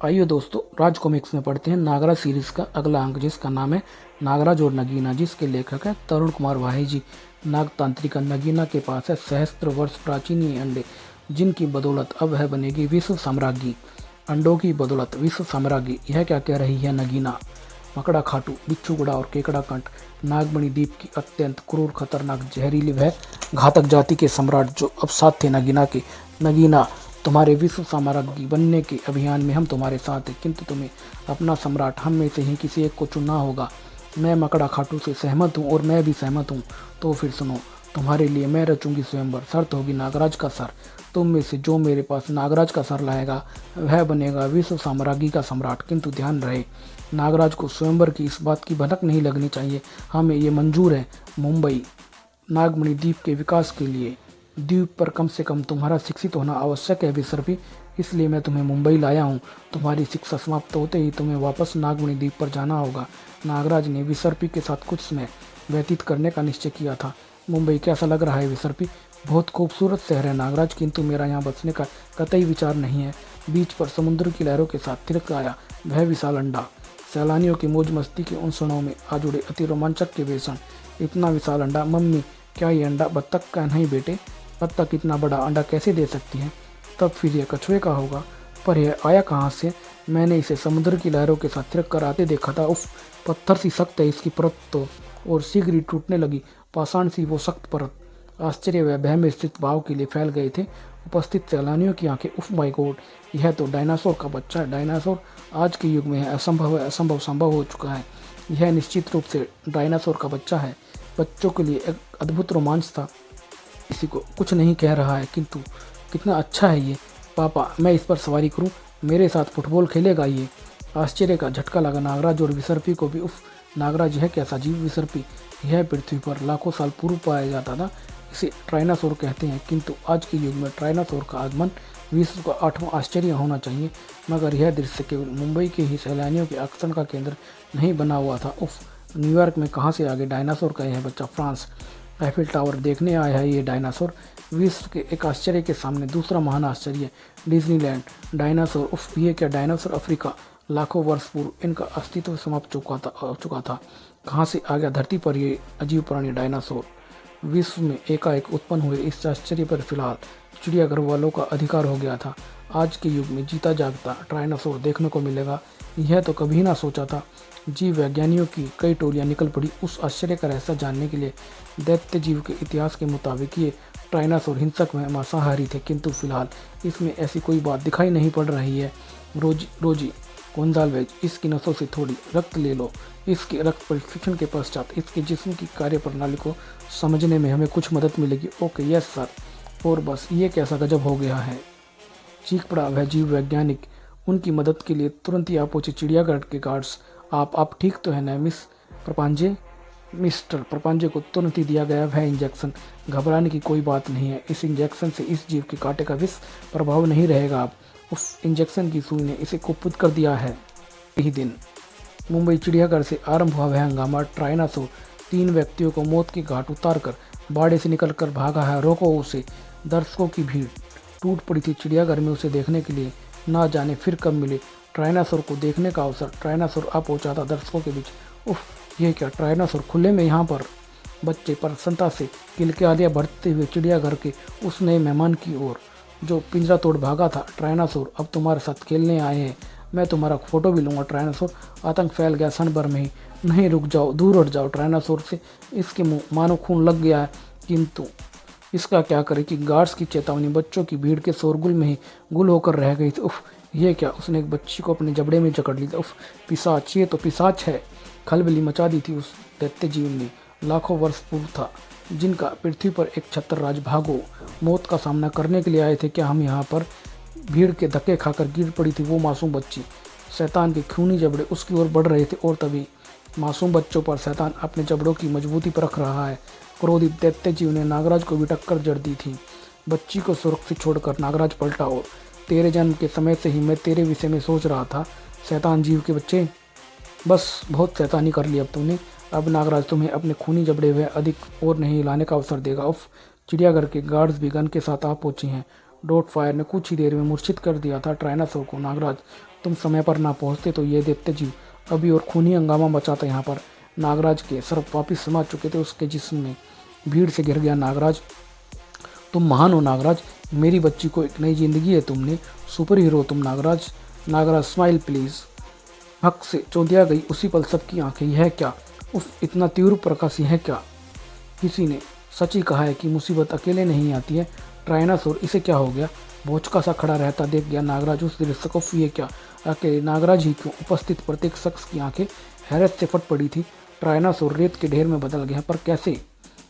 आइए दोस्तों, राज कॉमिक्स में पढ़ते हैं नागराज सीरीज का अगला अंक, जिसका नाम है नागराज और नगीना, जिसके लेखक हैं तरुण कुमार वाही जी। नागतांत्रिका नगीना के पास है सहस्त्र वर्ष प्राचीन ये अंडे, जिनकी बदौलत अब है बनेगी विश्व साम्राज्ञी। अंडों की बदौलत विश्व साम्राज्ञी, यह क्या कह रही है नगीना। मकड़ा खाटू, बिच्छूगुड़ा और केकड़ा कंठ, नागमणि द्वीप की अत्यंत क्रूर, खतरनाक, जहरीली वह घातक जाति के सम्राट जो अब साथ थे नगीना के। नगीना, तुम्हारे विश्व साम्राज्ञी बनने के अभियान में हम तुम्हारे साथ हैं, किंतु तुम्हें अपना सम्राट हम में से ही किसी एक को चुनना होगा। मैं मकड़ा खाटू से सहमत हूँ और मैं भी सहमत हूँ। तो फिर सुनो, तुम्हारे लिए मैं रचूंगी स्वयंवर। शर्त होगी नागराज का सर। तुम में से जो मेरे पास नागराज का सर लाएगा वह बनेगा विश्व साम्राज्ञी का सम्राट। किंतु ध्यान रहे, नागराज को स्वयंवर की इस बात की भनक नहीं लगनी चाहिए। हमें ये मंजूर है। मुंबई नागमणि द्वीप के विकास के लिए द्वीप पर कम से कम तुम्हारा शिक्षित होना आवश्यक है विसर्पी, इसलिए मैं तुम्हें मुंबई लाया हूँ। तुम्हारी शिक्षा समाप्त होते ही तुम्हें वापस नागमणि द्वीप पर जाना होगा। नागराज ने विसर्पी के साथ कुछ समय व्यतीत करने का निश्चय किया था। मुंबई कैसा लग रहा है विसर्पी। बहुत खूबसूरत शहर है नागराज, किंतु मेरा यहाँ बसने का कतई विचार नहीं है। बीच पर समुद्र की लहरों के साथ थिरक आया वह विशाल अंडा, सैलानियों की मौज मस्ती के उन क्षणों में आ जुड़े अति रोमांचक के बेसन। इतना विशाल अंडा, मम्मी क्या ये अंडा बत्तख का नहीं बेटे। बत्तख इतना बड़ा अंडा कैसे दे सकती है। तब फिर यह कछुए का होगा। पर यह आया कहाँ से। मैंने इसे समुद्र की लहरों के साथ थिरक कर आते देखा था। उफ, पत्थर सी सख्त है इसकी परत तो, और शीघ्र ही टूटने लगी पाषाण सी वो सख्त परत। आश्चर्य व भय में स्थित भाव के लिए फैल गए थे उपस्थित सैलानियों की आंखें। उफ माय गॉड, यह तो डायनासोर का बच्चा है। डायनासोर आज के युग में है, असंभव है, असंभव संभव हो चुका है। यह निश्चित रूप से डायनासोर का बच्चा है। बच्चों के लिए एक अद्भुत रोमांच था। किसी को कुछ नहीं कह रहा है, किंतु कितना अच्छा है ये। पापा, मैं इस पर सवारी करूं, मेरे साथ फुटबॉल खेलेगा ये। आश्चर्य का झटका लगा नागराज और विसर्पी को भी। उफ, नागराज यह कैसा जीव। विसर्पी, यह पृथ्वी पर लाखों साल पूर्व पाया जाता था। इसे ट्राइनासोर कहते हैं, किंतु आज के युग में ट्राइनासोर का आगमन विश्व का 8वां आश्चर्य होना चाहिए। मगर यह दृश्य केवल मुंबई के ही सैलानियों के आकर्षण का केंद्र नहीं बना हुआ था। उफ, न्यूयॉर्क में कहाँ से आ गए डायनासोर का यह बच्चा। फ्रांस एफिल टावर देखने आया है ये डायनासोर। विश्व के एक आश्चर्य के सामने दूसरा महान आश्चर्य डिज्नीलैंड। डायनासोर, उफ, ये क्या डायनासोर। अफ्रीका, लाखों वर्ष पूर्व इनका अस्तित्व समाप्त चुका था। कहाँ से आ गया धरती पर ये अजीब प्राणी डायनासोर। विश्व में एकाएक उत्पन्न हुए इस आश्चर्य पर फिलहाल चिड़ियाघर वालों का अधिकार हो गया था। आज के युग में जीता जागता ट्राइनासोर देखने को मिलेगा, यह तो कभी ना सोचा था। जीव वैज्ञानियों की कई टोलियां निकल पड़ी उस आश्चर्य का रहस्य जानने के लिए। दैत्य जीव के इतिहास के मुताबिक ये ट्राइनासोर हिंसक व मांसाहारी थे, किंतु फिलहाल इसमें ऐसी कोई बात दिखाई नहीं पड़ रही है। रोजी गोंजाल्वेज, इसकी नसों से थोड़ी रक्त ले लो। इसके रक्त परीक्षण के पश्चात इसके जिस्म की कार्यप्रणाली को समझने में हमें कुछ मदद मिलेगी। Okay yes sir. और बस, ये कैसा गजब हो गया है, चीख पड़ा वह जीव वैज्ञानिक। उनकी मदद के लिए तुरंत ही आप पहुंचे चिड़ियाघर के गार्ड्स। आप ठीक तो है ना मिस प्रपांजे। मिस्टर प्रपांजे को तुरंत ही दिया गया वह इंजेक्शन। घबराने की कोई बात नहीं है, इस इंजेक्शन से इस जीव के कांटे का विष प्रभाव नहीं रहेगा। अब उस इंजेक्शन की सुई ने इसे कुपित कर दिया है। यही दिन मुंबई चिड़ियाघर से आरंभ हुआ वह हंगामा। ट्राइनासोर 3 व्यक्तियों को मौत के घाट उतारकर बाड़े से निकलकर भागा है। रोको उसे। दर्शकों की भीड़ टूट पड़ी थी चिड़ियाघर में उसे देखने के लिए। ना जाने फिर कब मिले ट्राइनासोर को देखने का अवसर। ट्राइनासोर आ पहुंचा था दर्शकों के बीच। उफ, ये क्या ट्राइनासोर खुले में यहाँ पर। बच्चे प्रसन्नता से किलकियालियां भरते हुए चिड़ियाघर के उस नए मेहमान की ओर जो पिंजरा तोड़ भागा था। ट्राइनासोर, अब तुम्हारे साथ खेलने आए हैं, मैं तुम्हारा फोटो भी लूँगा। ट्राइनासोर, आतंक फैल गया क्षण भर में ही। नहीं, रुक जाओ, दूर हट जाओ ट्राइनासोर से। इसके मुँह मानो खून लग गया है, किंतु इसका क्या करे कि गार्ड्स की चेतावनी बच्चों की भीड़ के शोरगुल में ही गुल होकर रह गई थी। उफ, ये क्या। उसने एक बच्ची को अपने जबड़े में जकड़ लिया। उफ, पिशाच, ये तो पिशाच है। खलबली मचा दी थी उस दैत्य जीव ने। लाखों वर्ष पूर्व था जिनका पृथ्वी पर एक छत्र राज भागो मौत का सामना करने के लिए आए थे। क्या हम यहाँ पर भीड़ के धक्के खाकर गिर पड़ी थी वो मासूम बच्ची। शैतान के खूनी जबड़े उसकी ओर बढ़ रहे थे और तभी मासूम बच्चों पर शैतान अपने जबड़ों की मजबूती परख रहा है। क्रोधित दैत्य जीव ने नागराज को भी टक्कर जड़ दी थी। बच्ची को सुरक्षित छोड़कर नागराज पलटा और तेरे जन्म के समय से ही मैं तेरे विषय में सोच रहा था शैतान जीव के बच्चे। बस बहुत शैतानी कर ली अब तूने। अब नागराज तुम्हें अपने खूनी जबड़े हुए अधिक और नहीं लाने का अवसर देगा। उफ, चिड़ियाघर के गार्ड्स भी गन के साथ आ पहुंचे हैं। डॉट फायर ने कुछ ही देर में मूर्छित कर दिया था ट्राइनासोर को। नागराज, तुम समय पर ना पहुंचते तो ये दैत्य जीव अभी और खूनी हंगामा मचाता यहाँ पर। नागराज के सर्प वापिस समा चुके थे उसके जिस्म में। भीड़ से घिर गया नागराज। तुम महान हो नागराज, मेरी बच्ची को एक नई जिंदगी है तुमने, सुपर हीरो तुम नागराज। Nagraj, smile please. हक से चौंधिया गई उसी पल सबकी आंखें। यह क्या? उफ, इतना तीव्र प्रकाश, यह क्या? किसी ने सच ही कहा है कि मुसीबत अकेले नहीं आती है। ट्राइनासोर, इसे क्या हो गया? भोचका सा खड़ा रहता देख गया नागराज उस दृश्य को। ये क्या? अकेले नागराज ही क्यों? उपस्थित प्रत्येक शख्स की आंखें हैरत से फट पड़ी थी। ट्राइनासोर रेत के ढेर में बदल गया, पर कैसे?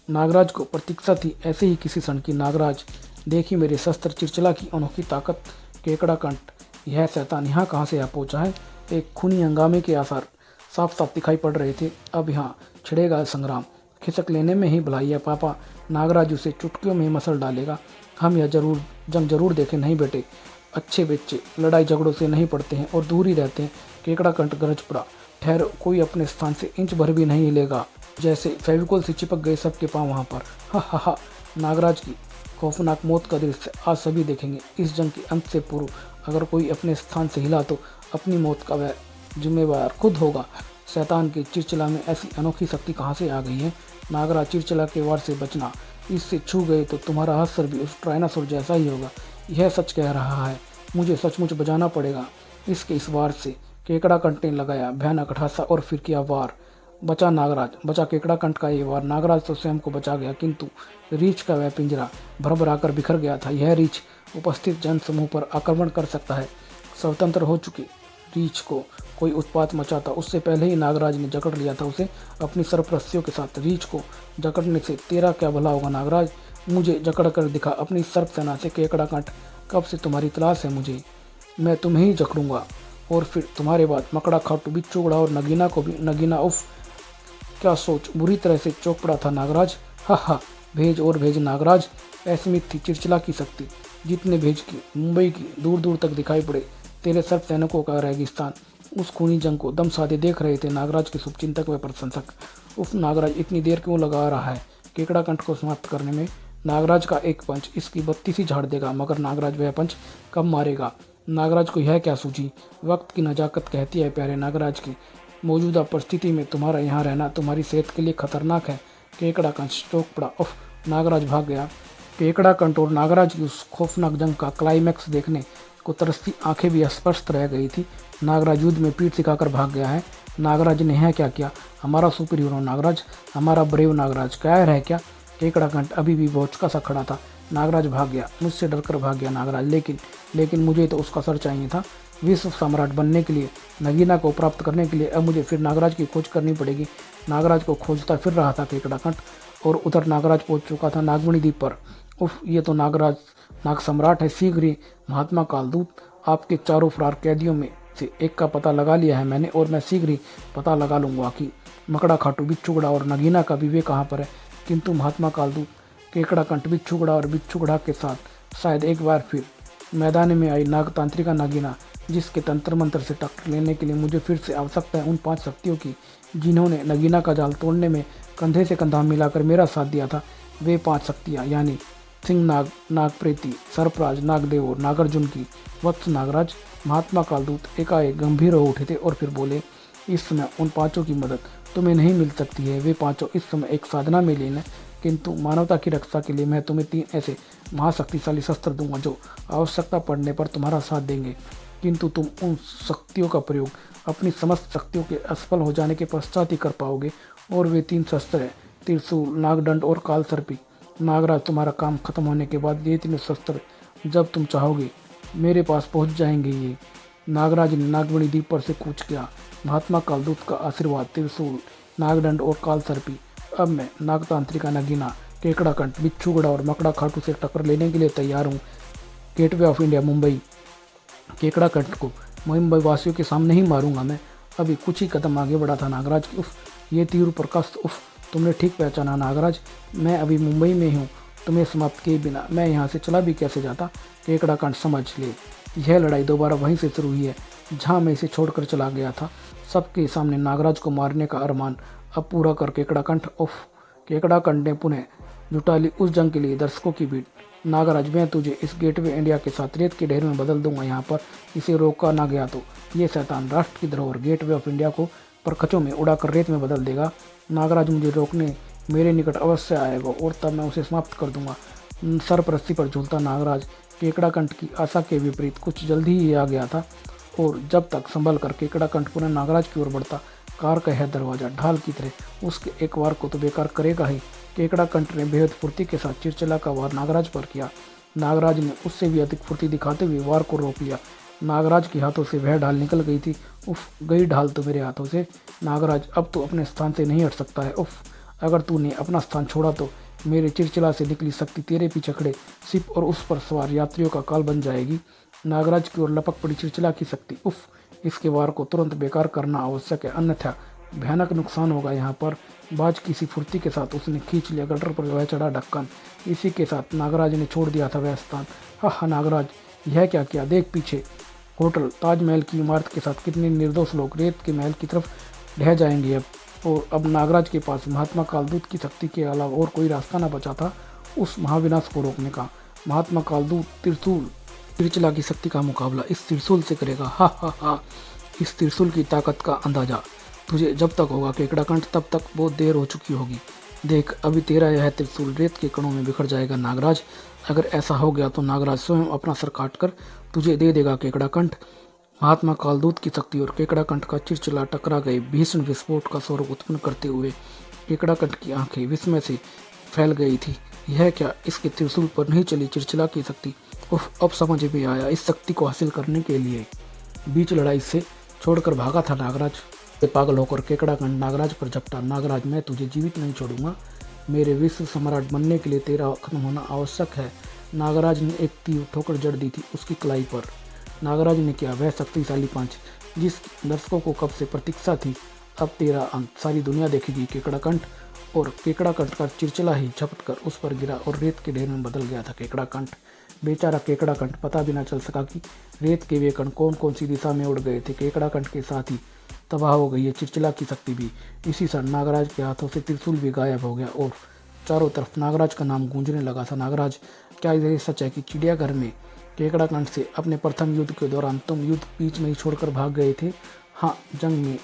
नागराज को प्रतीक्षा थी ऐसे ही किसी क्षण की। नागराज, देखी मेरे शस्त्र चिरचला की अनोखी ताकत। केकड़ा कंठ, यह शैतान यहाँ कहाँ से आ पहुंचा है? एक खूनी हंगामे के आसार साफ साफ दिखाई पड़ रहे थे। अब यहाँ छिड़ेगा संग्राम। खिसक लेने में ही भलाई है पापा। नागराज उसे चुटकियों में मसल डालेगा। हम यह जंग जरूर देखें। नहीं बेटे, अच्छे बच्चे लड़ाई झगड़ों से नहीं पड़ते हैं और दूर ही रहते हैं। केकड़ा कंठ गरज पड़ा। ठहरो, कोई अपने स्थान से इंच भर भी नहीं हिलेगा। जैसे फेविकोल से चिपक गए सबके पांव वहां पर। हा हा हा। नागराज की खौफनाक मौत का दृश्य आज सभी देखेंगे। इस जंग के अंत से पूर्व अगर कोई अपने स्थान से हिला तो अपनी मौत का वह जिम्मेवार खुद होगा। शैतान के चिरचिला में ऐसी अनोखी शक्ति कहाँ से आ गई है? नागराज, चिरचिला के वार से बचना। इससे छू गए तो तुम्हारा हाथ भी उस ट्राइनासोर जैसा ही होगा। यह सच कह रहा है। मुझे सचमुच बचाना पड़ेगा इसके इस वार से। केकड़ा कंठ ने लगाया भयानक ठासा और फिर किया वार। बचा नागराज, बचा केकड़ा कंठ का ये वार। नागराज तो स्वयं को बचा गया, किंतु रीछ का वह पिंजरा भरभराकर बिखर गया था। यह रीछ उपस्थित जन समूह पर आक्रमण कर सकता है। स्वतंत्र हो चुकी रीछ को कोई उत्पात मचाता उससे पहले ही नागराज ने जकड़ लिया था उसे अपनी सर्परस्सियों के साथ। रीछ को जकड़ने से तेरा क्या भला होगा नागराज? मुझे जकड़ कर दिखा अपनी सर्प सेना से। केकड़ा कंठ, कब से तुम्हारी तलाश है मुझे? मैं तुम्हें ही जकड़ूंगा और फिर तुम्हारे बाद मकड़ा, खाटू, बिच्छूगड़ा और नगीना को भी। नगीना, उफ, क्या सोच! बुरी तरह से चौंक पड़ा था नागराज। हा हा, भेज और भेज नागराज। असीमित थी चिरचिला की शक्ति। जितने भेज की मुंबई की दूर दूर तक दिखाई पड़े तेरे सर्प सैनिकों का रेगिस्तान। उस खूनी जंग को दम साधे देख रहे थे नागराज के शुभचिंतक व प्रशंसक। उफ, नागराज इतनी देर क्यों लगा रहा है केकड़ा कंठ को समाप्त करने में? नागराज का एक पंच इसकी बत्ती सी झाड़ देगा, मगर नागराज वह पंच कब मारेगा? नागराज को यह क्या सूझी? वक्त की नजाकत कहती है प्यारे नागराज की मौजूदा परिस्थिति में तुम्हारा यहाँ रहना तुम्हारी सेहत के लिए खतरनाक है। केकड़ा कंठ चौंक पड़ा। उफ, नागराज भाग गया। केकड़ा कंठ और नागराज की उस खौफनाक जंग का क्लाइमैक्स देखने को तरसती आंखें भी अस्पष्ट रह गई थी। नागराज युद्ध में पीठ सिखाकर भाग गया है। नागराज ने यह क्या किया? हमारा सुपर हीरो नागराज, हमारा ब्रेव नागराज कायर है क्या? केकड़ा कंठ अभी भी भौचका सा खड़ा था। नागराज भाग गया, मुझसे डरकर भाग गया नागराज, लेकिन मुझे तो उसका सर चाहिए था। विश्व सम्राट बनने के लिए, नगीना को प्राप्त करने के लिए अब मुझे फिर नागराज की खोज करनी पड़ेगी। नागराज को खोजता फिर रहा था केकड़ा कंठ, और उधर नागराज पहुंच चुका था नागमणि द्वीप पर। उफ, ये तो नागराज नाग सम्राट है। शीघ्र ही महात्मा कालदूत, आपके चारों फरार कैदियों में से एक का पता लगा लिया है मैंने, और मैं शीघ्र ही पता लगा लूंगा कि मकड़ा, खाटू, बिच्छूगड़ा और नगीना का विवेक कहाँ पर है। किंतु महात्मा कालदूत, केकड़ा कंठ, बिच्छूगड़ा और बिच्छूगड़ा के साथ शायद एक बार फिर मैदान में आई नागतांत्रिका नगीना, जिसके तंत्र मंत्र से टक्कर लेने के लिए मुझे फिर से आवश्यकता है उन 5 शक्तियों की जिन्होंने नगीना का जाल तोड़ने में कंधे से कंधा मिलाकर मेरा साथ दिया था। वे 5 शक्तियाँ, यानी सिंह नाग, नागप्रेती, सर्पराज, नागदेव और नागार्जुन की। वत्स नागराज, महात्मा कालदूत एकाएक गंभीर हो उठे थे और फिर बोले, इस समय उन 5 की मदद तुम्हें नहीं मिल सकती है। वे 5 इस समय एक साधना में लीन है, किंतु मानवता की रक्षा के लिए मैं तुम्हें 3 ऐसे महाशक्तिशाली शस्त्र दूंगा जो आवश्यकता पड़ने पर तुम्हारा साथ देंगे। किंतु तुम उन शक्तियों का प्रयोग अपनी समस्त शक्तियों के असफल हो जाने के पश्चात ही कर पाओगे, और वे 3 शस्त्र हैं, त्रिशूल, नागदंड और कालसर्पी। नागराज, तुम्हारा काम खत्म होने के बाद ये 3 शस्त्र जब तुम चाहोगे मेरे पास पहुंच जाएंगे। ये नागराज ने नागमणि द्वीप पर से कूच किया। महात्मा कालदूत का आशीर्वाद, त्रिशूल, नागदंड और कालसर्पी। अब मैं नागतांत्रिका नगीना, केकड़ा कंठ, बिच्छूगड़ा और मकड़ा खाटू से टक्कर लेने के लिए तैयार हूँ। गेटवे ऑफ इंडिया मुंबई, केकड़ा कंठ को मुंबई वासियों के सामने ही मारूंगा मैं। अभी कुछ ही कदम आगे बढ़ा था नागराज की। उफ, ये तीव्र प्रकाश। उफ, तुमने ठीक पहचाना नागराज, मैं अभी मुंबई में हूँ। तुम्हें समाप्त किए बिना मैं यहाँ से चला भी कैसे जाता? केकड़ा कंठ, समझ ले, यह लड़ाई दोबारा वहीं से शुरू हुई है जहाँ मैं इसे छोड़कर चला गया था। सबके सामने नागराज को मारने का अरमान अब पूरा कर केकड़ा कंठ। उफ, केकड़ा कंठ ने पुनः जुटा ली उस जंग के लिए दर्शकों की भीड़। नागराज, मैं तुझे इस गेटवे इंडिया के साथ रेत के ढेर में बदल दूंगा। यहाँ पर इसे रोका ना गया तो ये शैतान राष्ट्र की धरोहर गेटवे ऑफ इंडिया को परखचों में उड़ाकर रेत में बदल देगा। नागराज मुझे रोकने मेरे निकट अवश्य आएगा और तब मैं उसे समाप्त कर दूंगा। सरपरस्ती पर झूलता नागराज केकड़ाकंठ की आशा के विपरीत कुछ जल्दी ही आ गया था और जब तक संभल कर केकड़ाकंठ पुनः नागराज की ओर बढ़ता, कार का यह दरवाजा ढाल की तरह उसके एक वार को तो बेकार करेगा ही। केकड़ाकंठ ने बेहद फुर्ती के साथ चिरचला का वार नागराज पर किया। नागराज ने उससे भी अधिक फुर्ती दिखाते हुए वार को रोक लिया। नागराज के हाथों से वह ढाल निकल गई थी। उफ, गई ढाल तो मेरे हाथों से। नागराज, अब तो अपने स्थान से नहीं हट सकता है। उफ, अगर तूने अपना स्थान छोड़ा तो मेरे चिरचिला से निकली शक्ति तेरे पीछे खड़े सिप और उस पर सवार यात्रियों का काल बन जाएगी। नागराज की ओर लपक पड़ी चिरचिला की शक्ति। उफ, इसके वार को तुरंत बेकार करना आवश्यक है, अन्यथा भयानक नुकसान होगा। यहाँ पर बाज की सी फुर्ती के साथ उसने खींच लिया गटर पर वह चढ़ा ढक्कन। इसी के साथ नागराज ने छोड़ दिया था वह स्थान। हा, नागराज, यह क्या किया? देख पीछे, होटल ताजमहल की इमारत के साथ कितने निर्दोष लोग रेत के महल की तरफ ढह जाएंगे और अब नागराज के पास महात्मा कालदूत की शक्ति के अलावा और कोई रास्ता न बचा था उस महाविनाश को रोकने का। महात्मा कालदूत त्रिशूल त्रिचला की शक्ति का मुकाबला इस त्रिशूल से करेगा। हा हा हा, इस त्रिशूल की ताकत का अंदाजा तुझे जब तक होगा केकड़ाकंठ, तब तक बहुत देर हो चुकी होगी। देख, अभी तेरा यह त्रिशूल रेत के कणों में बिखर जाएगा नागराज। अगर ऐसा हो गया तो नागराज स्वयं अपना सर काट कर तुझे दे देगा केकड़ाकंठ। महात्मा कालदूत की शक्ति और केकड़ाकंठ का चिरचिला टकरा गए, भीषण विस्फोट का स्वर उत्पन्न करते हुए केकड़ाकंठ की आंखें विस्मय से फैल गई थी। यह क्या? इसके त्रिशूल पर नहीं चली चिरचिला की शक्ति। उफ, अब समझ में आया, इस शक्ति को हासिल करने के लिए बीच लड़ाई से छोड़कर भागा था नागराज। पागल होकर केकड़ाकंठ नागराज पर झपटा। नागराज, मैं तुझे जीवित नहीं छोड़ूंगा। मेरे विश्व सम्राट बनने के लिए तेरा खत्म होना आवश्यक है। नागराज ने एक तीर ठोकर जड़ दी थी उसकी कलाई पर। नागराज ने किया वह शक्तिशाली पंच जिस दर्शकों को कब से प्रतीक्षा थी। अब तेरा अंत सारी दुनिया देखेगी केकड़ाकंठ। और केकड़ाकंठ का चिरचिला ही झपट कर उस पर गिरा और रेत के ढेर में बदल गया था केकड़ाकंठ। बेचारा केकड़ाकंठ पता भी न चल सका कि रेत के वे कण कौन कौन सी दिशा में उड़ गए थे। केकड़ाकंठ के साथ ही तबाह हो गई है चिरचिला की शक्ति भी। इसी साथ नागराज के हाथों से त्रिशूल भी गायब हो गया और चारों तरफ नागराज का नाम गूंजने लगा था। नागराज, क्या ये सच है कि चिड़ियाघर में केकड़ाकंठ से अपने प्रथम युद्ध के दौरान तुम युद्ध बीच में ही छोड़कर भाग गए थे? हाँ, जंग में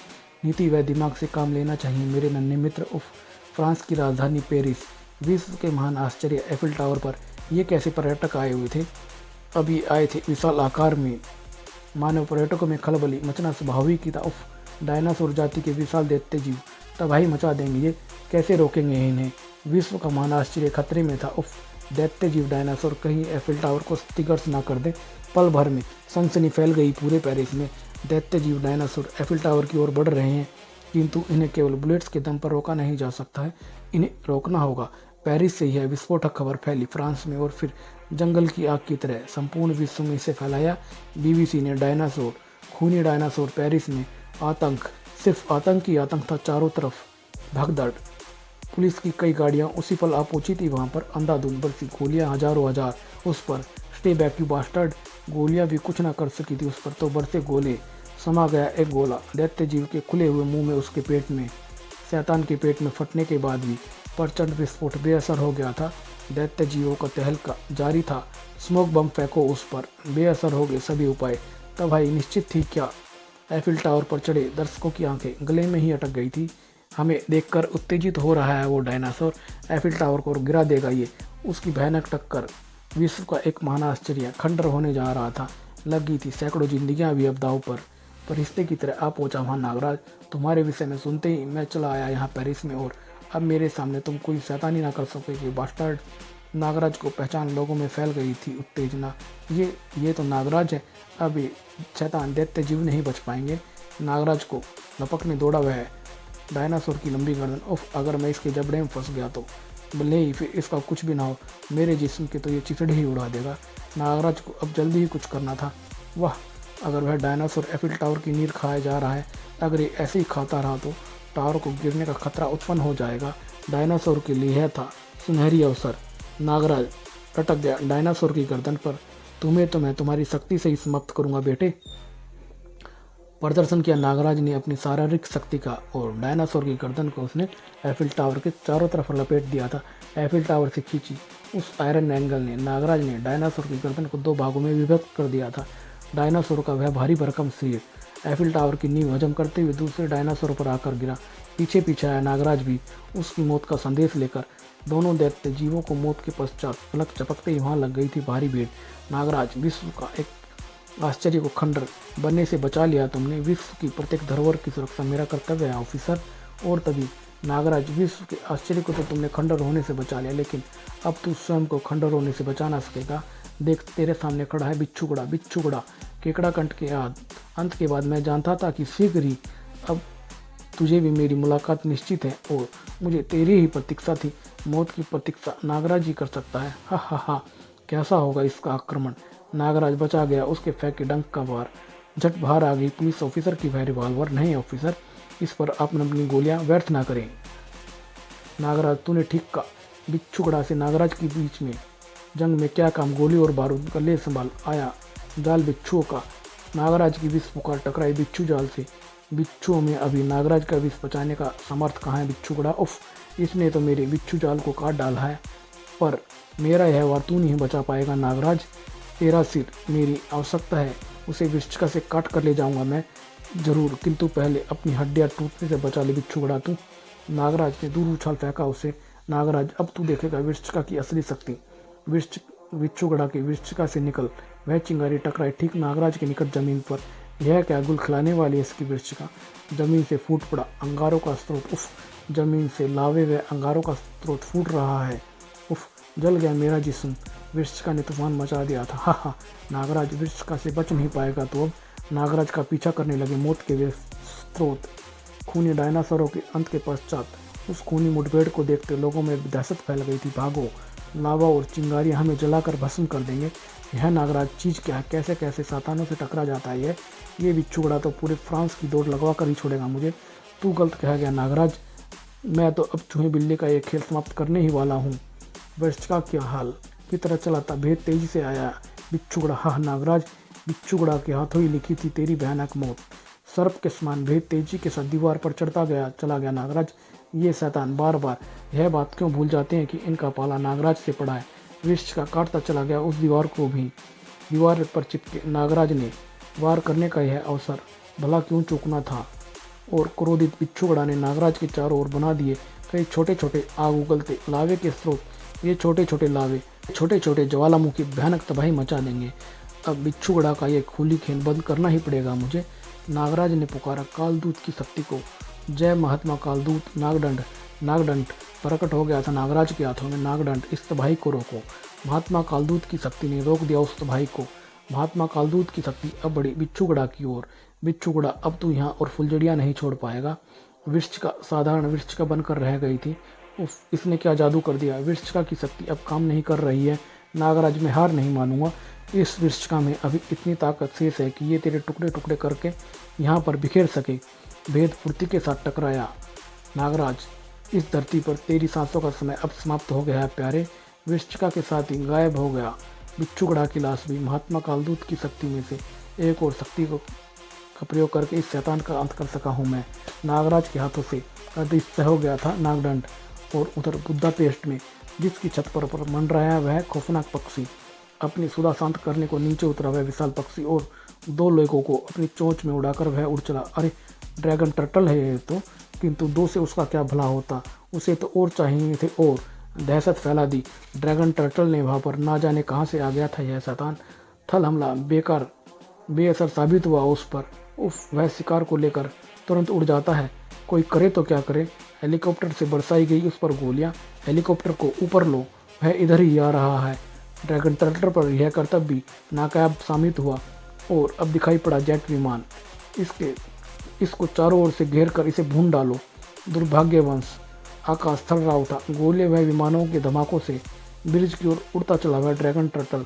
नीति व दिमाग से काम लेना चाहिए मेरे नन्हे मित्र। उफ, फ्रांस की राजधानी पेरिस, विश्व के महान आश्चर्य एफिल टावर पर ये कैसे पर्यटक आए हुए थे? अभी आए थे विशाल आकार में। मानव पर्यटकों में खलबली मचना स्वाभाविक ही था। उफ, डायनासोर जाति के विशाल दैत्य जीव तबाही मचा देंगे, ये कैसे रोकेंगे इन्हें? विश्व का महान आश्चर्य खतरे में था। उफ, दैत्य जीव डायनासोर कहीं एफिल टावर को क्षतिग्रस्त ना कर दे। पल भर में सनसनी फैल गई पूरे पेरिस में। दैत्य जीव डायनासोर एफिल टावर की ओर बढ़ रहे हैं, किंतु इन्हें केवल बुलेट्स के दम पर रोका नहीं जा सकता है, इन्हें रोकना होगा। पेरिस से यह विस्फोटक खबर फैली फ्रांस में और फिर जंगल की आग की तरह संपूर्ण विश्व में इसे फैलाया। बीबीसी ने डायनासोर, खूनी डायनासोर, पेरिस में आतंक, सिर्फ आतंक ही आतंक था, चारों तरफ भगदड़। पुलिस की कई गाड़ियां उसी पल आ पहुंची थी वहां पर। अंधाधुंध बरसी गोलियां हजारों हजार उस पर। स्टे बैक यू बास्टर्ड, गोलियां भी कुछ ना कर सकी थी उस पर, तो बरसे गोले। समा गया एक गोला दैत्य जीव के खुले हुए मुंह में, उसके पेट में। शैतान के पेट में फटने के बाद भी प्रचंड विस्फोट बेअसर हो गया था। दैत्य जीवों का तहलका जारी था। स्मोक बम फेंको उस पर, बेअसर हो गए सभी उपाय। तब भाई निश्चित थी क्या? एफिल टावर पर चढ़े दर्शकों की आंखें गले में ही अटक गई थी। हमें देखकर उत्तेजित हो रहा है वो डायनासोर, एफिल टावर को गिरा देगा ये। उसकी भयानक टक्कर विश्व का एक महान आश्चर्य खंडर होने जा रहा था। लगी थी सैकड़ों जिंदगियां भी अब दाव पर। फरिश्ते की तरह आ पहुंचा वहाँ नागराज। तुम्हारे विषय में सुनते ही मैं चला आया यहाँ पेरिस में और अब मेरे सामने तुम कोई शैतानी ना कर सकोगे बास्टर्ड। नागराज को पहचान लोगों में फैल गई थी उत्तेजना। ये तो नागराज है, अब ये शैतान दैत्य जीव नहीं बच पाएंगे। नागराज को लपकने दौड़ा वह डायनासोर की लंबी गर्दन। उफ, अगर मैं इसके जबड़े में फंस गया तो भले ही फिर इसका कुछ भी ना हो, मेरे जिस्म के तो ये चिचड़े ही उड़ा देगा। नागराज को अब जल्दी ही कुछ करना था। वाह, अगर वह डायनासोर एफिल टावर की नींद खाया जा रहा है, अगर ये ऐसे ही खाता रहा तो टावर को गिरने का खतरा उत्पन्न हो जाएगा। डायनासोर के लिए यह था सुनहरी अवसर। नागराज लटक गया डायनासोर की गर्दन पर। तुम्हें तो मैं तुम्हारी शक्ति से ही समाप्त करूंगा बेटे। प्रदर्शन किया नागराज ने अपनी शारीरिक शक्ति का और डायनासोर की गर्दन को उसने एफिल टावर के चारों तरफ लपेट दिया था। एफिल टावर से खींची। उस आयरन एंगल ने नागराज ने डायनासोर की गर्दन को दो भागों में विभक्त कर दिया था। डायनासोर का वह भारी भरकम शरीर एफिल टावर की नींव हजम करते हुए दूसरे डायनासोर पर आकर गिरा। पीछे पीछे आया नागराज भी उसकी मौत का संदेश लेकर। दोनों दैत्य जीवों को मौत के पश्चात पलक झपकते ही वहां लग गई थी भारी भीड़। नागराज, विश्व का एक आश्चर्य को खंडर बनने से बचा लिया तुमने। विश्व की प्रत्येक धरोहर की सुरक्षा मेरा कर्तव्य है ऑफिसर। और तभी, नागराज, विश्व के आश्चर्य को तो तुमने खंडर होने से बचा लिया, लेकिन अब तू स्वयं को खंडर होने से बचा ना सकेगा। देख, तेरे सामने खड़ा है बिच्छूगड़ा। बिच्छूगड़ा केकड़ा कंठ के अंत के बाद मैं जानता था कि शीघ्र ही अब तुझे भी मेरी मुलाकात निश्चित है और मुझे तेरी ही प्रतीक्षा थी। मौत की प्रतीक्षा नागराज ही कर सकता है। हा हा हा, कैसा होगा इसका आक्रमण। नागराज बचा गया उसके फेंके डंक का वार। झट बाहर आ गई पुलिस ऑफिसर की वह रिवॉल्वर। नहीं ऑफिसर, इस पर आप अपनी गोलियां व्यर्थ ना करें। नागराज, तूने ठीक कहा। बिच्छूगड़ा से नागराज के बीच में जंग में क्या काम। गोली और बारूद का ले संभाल। आया जाल बिच्छुओं का। नागराज की विष पुकार टकराई बिच्छू जाल से। बिच्छुओं में अभी नागराज का विष बचाने का सामर्थ्य कहाँ है। बिच्छूगड़ा, उफ, इसने तो मेरे बिच्छू जाल को काट डाला है, पर मेरा यह वार तू नहीं बचा पाएगा नागराज। तेरा सिर मेरी आवश्यकता है, उसे वृश्चिका से काट कर ले जाऊंगा मैं जरूर, किंतु पहले अपनी हड्डियां टूटने से बचा ले बिच्छूगड़ा तू। नागराज ने दूर उछाल फेंका उसे। नागराज, अब तू देखेगा वृश्चिका की असली शक्ति। बिच्छूगड़ा की वृश्चिका से निकल वह चिंगारी टकराई ठीक नागराज के निकट जमीन पर। यह क्या गुल खिलाने वाली है इसकी वृश्चिका। जमीन से फूट पड़ा अंगारों का स्रोत। उफ, जमीन से लावे व अंगारों का स्रोत फूट रहा है। उफ, जल गया मेरा जिस्म। वृश्चिका ने तूफान मचा दिया था। हा हा, नागराज वृश्चिका से बच नहीं पाएगा तो अब। नागराज का पीछा करने लगे मौत के वे स्रोत। खूनी डायनासोरों के अंत के पश्चात उस खूनी मुठभेड़ को देखते लोगों में दहशत फैल गई थी। भागो, लावा और चिंगारियां हमें जलाकर भस्म कर देंगे। यह नागराज चीज क्या है, कैसे कैसे सातानों से टकरा जाता है ये बिच्छूगड़ा तो पूरे फ्रांस की दौड़ लगवा कर ही छोड़ेगा मुझे। तू गलत कहा गया नागराज, मैं तो अब चूहे बिल्ली का ये खेल समाप्त करने ही वाला हूँ। वृश्चिका क्या हाल की तरह चला था, भेद तेजी से आया बिच्छूगड़ा। हा नागराज, बिच्छूगड़ा के हाथों ही लिखी थी तेरी भयानक मौत। सर्प के समान भेद तेजी के साथ दीवार पर चला गया नागराज। ये शैतान बार बार यह बात क्यों भूल जाते हैं कि इनका पाला नागराज से पड़ा है। वृश्चिका काटता चला गया उस दीवार को भी। दीवार पर चिपके नागराज ने वार करने का यह अवसर भला क्यों चूकना था। और क्रोधित बिच्छूगड़ा ने नागराज के चारों ओर बना दिए कई छोटे छोटे आग उगलते लावे के स्रोत। ये छोटे छोटे लावे छोटे छोटे ज्वालामुखी भयानक तबाही मचा देंगे। अब बिच्छूगड़ा का ये खूली खेल बंद करना ही पड़ेगा मुझे। नागराज ने पुकारा कालदूत की शक्ति को। जय महात्मा कालदूत। नागदंड प्रकट हो गया था नागराज के हाथों में। नागदंड, इस तबाही को रोको। महात्मा कालदूत की शक्ति ने रोक दिया उस तबाही को। महात्मा कालदूत की शक्ति अब बढ़ी बिच्छूगड़ा की ओर। बिच्छूगड़ा, अब तू यहाँ और फुलझड़ियाँ नहीं छोड़ पाएगा। वृश्चिका साधारण वृश्चिका बनकर रह गई थी। उफ, इसने क्या जादू कर दिया। वृश्चिका की शक्ति अब काम नहीं कर रही है। नागराज, मैं हार नहीं मानूंगा। इस वृश्चिका में अभी इतनी ताकत शेष है कि ये तेरे टुकड़े टुकड़े करके यहाँ पर बिखेर सके। भेद फुर्ती के साथ टकराया। नागराज, इस धरती पर तेरी सांसों का समय अब समाप्त हो गया है प्यारे। वृश्चिका के साथ ही गायब हो गया बिच्छूगड़ा की लाश भी। महात्मा कालदूत की शक्ति में से एक और शक्ति का प्रयोग करके इस शैतान का अंत कर सका हूँ मैं। नागराज के हाथों से अदृश्य हो गया था नागदंड। और उधर बुदापेस्ट में जिसकी छत पर मंडराया है वह खौफनाक पक्षी, अपनी सुधा शांत करने को नीचे उतरा वह विशाल पक्षी और दो लोगों को अपनी चोंच में उड़ाकर वह उड़ चला। अरे, ड्रैगन टर्टल है ये तो, किंतु दो से उसका क्या भला होता। उसे तो और चाहिए थे और दहशत फैला दी। ड्रैगन टर्टल ने वहाँ पर ना जाने कहाँ से आ गया था यह शैतान। थल हमला बेअसर साबित हुआ उस पर। उफ, वह शिकार को लेकर तुरंत उड़ जाता है। कोई करे तो क्या करे। हेलीकॉप्टर से बरसाई गई उस पर गोलियां। हेलीकॉप्टर को ऊपर लो, वह इधर ही आ रहा है। ड्रैगन टर्टल पर यह कर्तव्य भी नाकाब साबित हुआ और अब दिखाई पड़ा जेट विमान। इसको चारों ओर से घेर कर इसे भून डालो। दुर्भाग्यवंश, आकाश थर रहा उठा। गोले वह विमानों के धमाकों से ब्रिज की ओर उड़ता चला हुआ ड्रैगन टर्टल।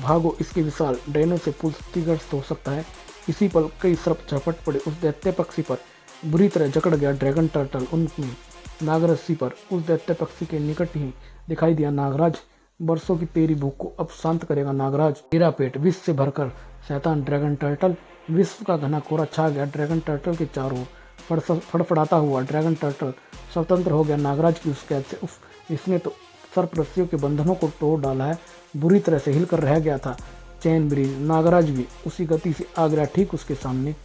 भागो, इसके विशाल डैनों से पुल क्षतिग्रस्त हो सकता है। इसी पल कई सर्प झपट पड़े उस दैत्य पक्षी पर। बुरी तरह जकड़ गया ड्रैगन टर्टल उनमें। नागरस्सी पर उस दैत्य पक्षी के निकट ही दिखाई दिया नागराज। बरसों की तेरी भूख को अब शांत करेगा नागराज। तेरा पेट विष से भरकर शैतान ड्रैगन टर्टल। विश्व का घना कोहरा छा गया ड्रैगन टर्टल के चारों ओर। फड़फड़ाता हुआ ड्रैगन टर्टल स्वतंत्र हो गया नागराज की उस कैद से। उफ, इसने तो सर्प रस्सियों के बंधनों को तोड़ डाला है, बुरी तरह से हिलकर रह गया था चैन ब्रिज। नागराज भी उसी गति से आ गया ठीक उसके सामने